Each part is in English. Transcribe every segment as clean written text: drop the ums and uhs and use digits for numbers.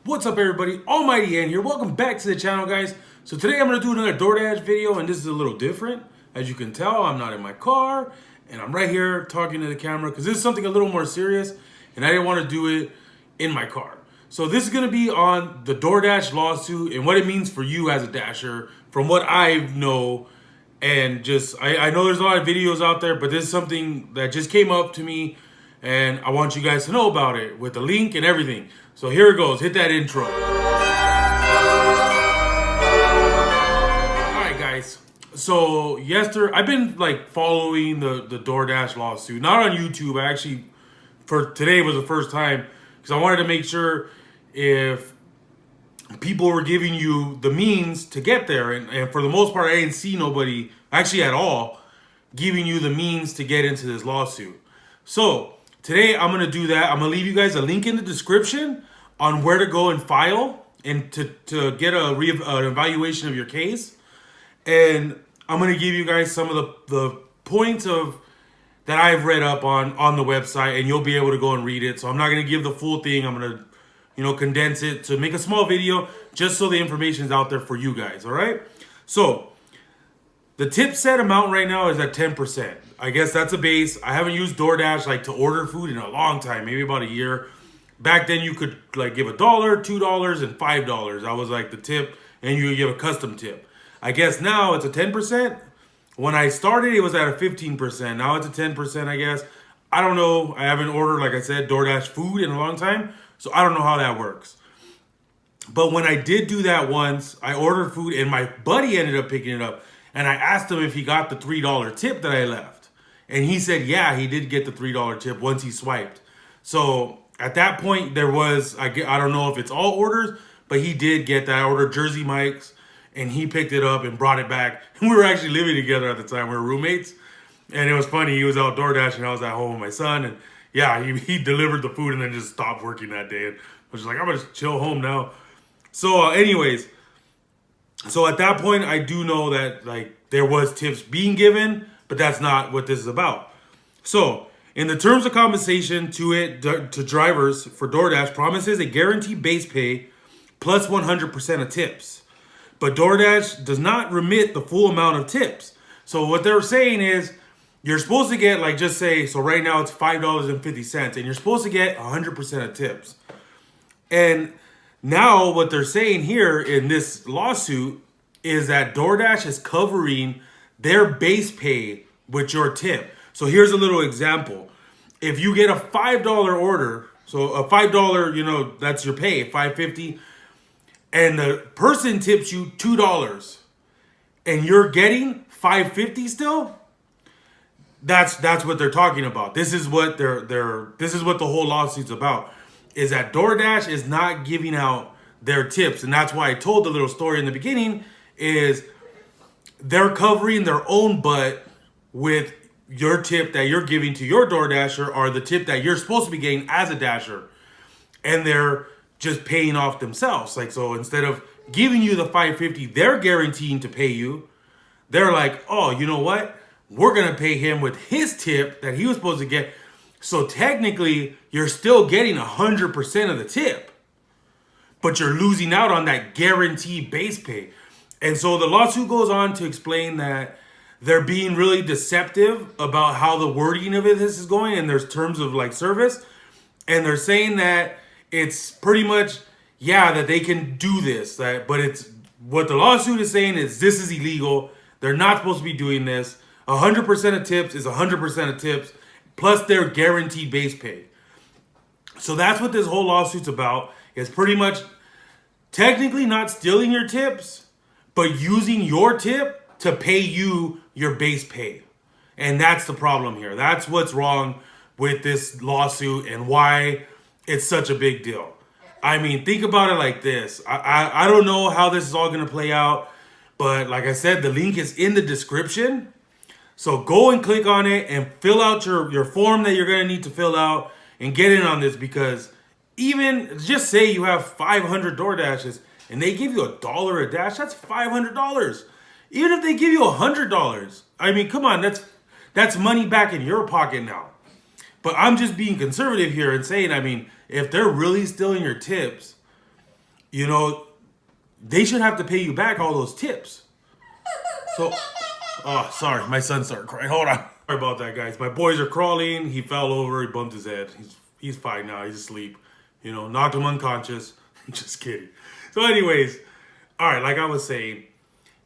What's up, everybody? Almighty N here. Welcome back to the channel, guys. So today I'm going to do another Doordash video, and this is a little different. As you can tell, I'm not in my car, and I'm right here talking to the camera because this is something a little more serious, and I didn't want to do it in my car. So this is going to be on the Doordash lawsuit and what it means for you as a Dasher, from what I know. And just, I know there's a lot of videos out there, but this is something that just came up to me, and I want you guys to know about it with the link and everything. So here it goes. Hit that intro. All right, guys. So I've been like following the Doordash lawsuit, not on YouTube. I actually, for today was the first time because I wanted to make sure if people were giving you the means to get there. And for the most part, I didn't see nobody actually at all giving you the means to get into this lawsuit. So today I'm going to do that. I'm going to leave you guys a link in the description on where to go and file and to get an evaluation of your case. And I'm going to give you guys some of the points that I've read up on the website, and you'll be able to go and read it. So I'm not going to give the full thing. I'm going to condense it to make a small video just so the information is out there for you guys. All right. So the tip set amount right now is at 10%. I guess that's a base. I haven't used Doordash like to order food in a long time, maybe about a year. Back then you could like give $1, $2, and $5. That was like the tip, and you could give a custom tip. I guess now it's a 10%. When I started, it was at a 15%. Now it's a 10%, I guess. I don't know. I haven't ordered, like I said, Doordash food in a long time, so I don't know how that works. But when I did do that once, I ordered food, and my buddy ended up picking it up. And I asked him if he got the $3 tip that I left. And he said, yeah, he did get the $3 tip once he swiped. So at that point, there was, I don't know if it's all orders, but he did get that. I ordered Jersey Mike's, and he picked it up and brought it back. And we were actually living together at the time. We were roommates. And it was funny. He was out DoorDash, and I was at home with my son. And yeah, he delivered the food and then just stopped working that day. And I was just like, I'm going to chill home now. So anyways, so at that point, I do know that like there was tips being given, but that's not what this is about. So in the terms of compensation to drivers for DoorDash, promises a guaranteed base pay plus 100% of tips. But DoorDash does not remit the full amount of tips. So what they're saying is you're supposed to get, like, just say, so right now it's $5.50, and you're supposed to get 100% of tips. And now what they're saying here in this lawsuit is that DoorDash is covering their base pay with your tip. So here's a little example. If you get a $5 order, so a $5, that's your pay, $5.50, and the person tips you $2, and you're getting $5.50 still, that's what they're talking about. This is what this is what the whole lawsuit's about. Is that DoorDash is not giving out their tips, and that's why I told the little story in the beginning. Is they're covering their own butt with your tip that you're giving to your DoorDasher, or the tip that you're supposed to be getting as a Dasher, and they're just paying off themselves. Like, so instead of giving you the $5.50 they're guaranteeing to pay you, they're like, oh, you know what? We're gonna pay him with his tip that he was supposed to get. So technically, you're still getting 100% of the tip, but you're losing out on that guaranteed base pay. And so the lawsuit goes on to explain that they're being really deceptive about how the wording of this is going, and there's terms of like service. And they're saying that it's pretty much, yeah, that they can do this, but it's what the lawsuit is saying is this is illegal. They're not supposed to be doing this. 100% of tips is 100% of tips, plus their guaranteed base pay. So that's what this whole lawsuit's about. It's pretty much technically not stealing your tips, but using your tip to pay you your base pay. And that's the problem here. That's what's wrong with this lawsuit and why it's such a big deal. I mean, think about it like this. I don't know how this is all going to play out, but like I said, the link is in the description. So go and click on it and fill out your form that you're going to need to fill out and get in on this, because even just say you have 500 DoorDashes and they give you $1 a dash, that's $500. Even if they give you $100, I mean, come on, that's money back in your pocket now. But I'm just being conservative here and saying, I mean, if they're really stealing your tips, you know, they should have to pay you back all those tips. So, oh, sorry, my son started crying. Hold on. Sorry about that, guys. My boys are crawling. He fell over. He bumped his head. He's fine now. He's asleep. You know, knocked him unconscious. Just kidding. So, anyways, all right. Like I was saying,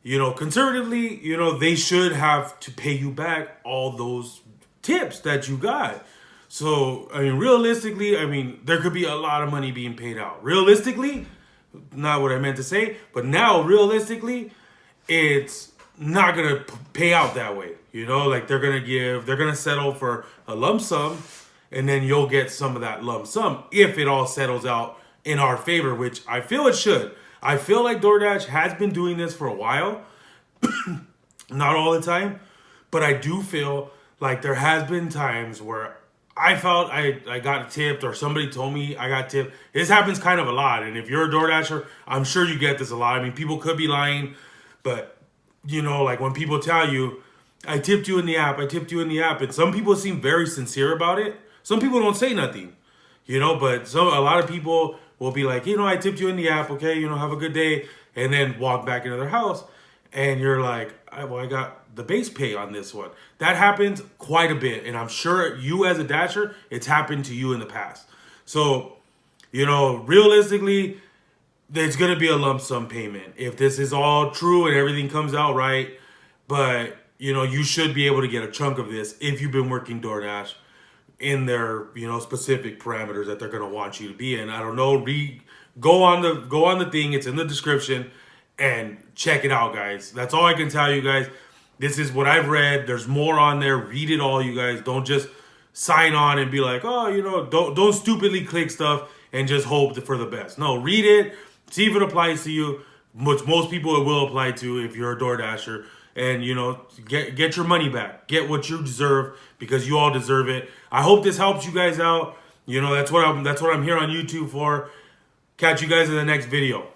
you know, conservatively, you know, they should have to pay you back all those tips that you got. So, I mean, realistically, I mean, there could be a lot of money being paid out. Realistically, not what I meant to say, but now realistically, it's not going to pay out that way. You know, like they're going to settle for a lump sum, and then you'll get some of that lump sum if it all settles out in our favor, which I feel it should. I feel like DoorDash has been doing this for a while, not all the time, but I do feel like there has been times where I felt I got tipped or somebody told me I got tipped. This happens kind of a lot, and if you're a DoorDasher, I'm sure you get this a lot. I mean, people could be lying, but you know, like when people tell you, I tipped you in the app, I tipped you in the app, and some people seem very sincere about it. Some people don't say nothing, you know, but a lot of people will be like, you know, I tipped you in the app, okay, you know, have a good day, and then walk back into their house, and you're like, I got the base pay on this one. That happens quite a bit, and I'm sure you as a Dasher, it's happened to you in the past. So, you know, realistically, there's going to be a lump sum payment if this is all true and everything comes out right. But, you know, you should be able to get a chunk of this if you've been working DoorDash in their, you know, specific parameters that they're going to want you to be in. I don't know. Go on the thing. It's in the description and check it out, guys. That's all I can tell you guys. This is what I've read. There's more on there. Read it all, you guys. Don't just sign on and be like, oh, you know, don't stupidly click stuff and just hope for the best. No, read it. See if it applies to you, which most people it will apply to if you're a DoorDasher. And, you know, get your money back. Get what you deserve because you all deserve it. I hope this helps you guys out. You know, that's what I'm here on YouTube for. Catch you guys in the next video.